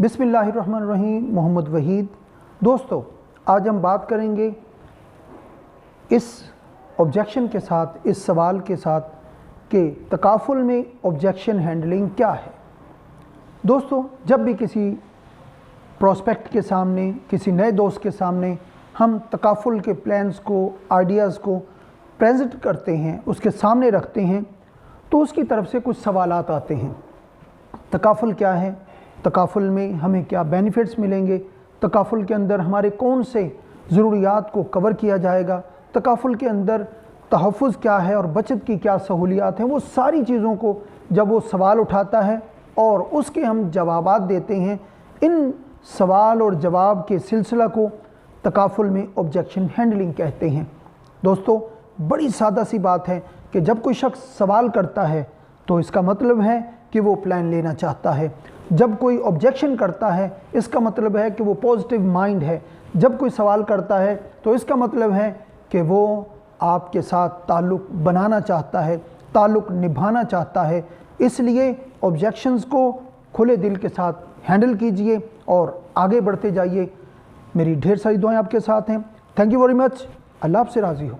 बिस्मिल्लाहिर्रहमानिर्रहीम। मोहम्मद वहीद। दोस्तों, आज हम बात करेंगे इस ऑब्जेक्शन के साथ, इस सवाल के साथ कि तकाफुल में ऑब्जेक्शन हैंडलिंग क्या है। दोस्तों, जब भी किसी प्रोस्पेक्ट के सामने, किसी नए दोस्त के सामने हम तकाफुल के प्लान्स को, आइडियाज़ को प्रेजेंट करते हैं, उसके सामने रखते हैं, तो उसकी तरफ से कुछ सवालात आते हैं। तकाफुल क्या है? तकाफुल में हमें क्या बेनिफिट्स मिलेंगे? तकाफुल के अंदर हमारे कौन से ज़रूरियात को कवर किया जाएगा? तकाफुल के अंदर तहफ़्फ़ुज़ क्या है और बचत की क्या सहूलियात हैं? वो सारी चीज़ों को जब वो सवाल उठाता है और उसके हम जवाबात देते हैं, इन सवाल और जवाब के सिलसिला को तकाफुल में ऑब्जेक्शन हैंडलिंग कहते हैं। दोस्तों, बड़ी सादा सी बात है कि जब कोई शख्स सवाल करता है तो इसका मतलब है कि वो प्लान लेना चाहता है। जब कोई ऑब्जेक्शन करता है इसका मतलब है कि वो पॉजिटिव माइंड है। जब कोई सवाल करता है तो इसका मतलब है कि वो आपके साथ ताल्लुक़ बनाना चाहता है, ताल्लुक़ निभाना चाहता है। इसलिए ऑब्जेक्शंस को खुले दिल के साथ हैंडल कीजिए और आगे बढ़ते जाइए। मेरी ढेर सारी दुआएं आपके साथ हैं। Thank you very much. अल्लाह आपसे राज़ी हो।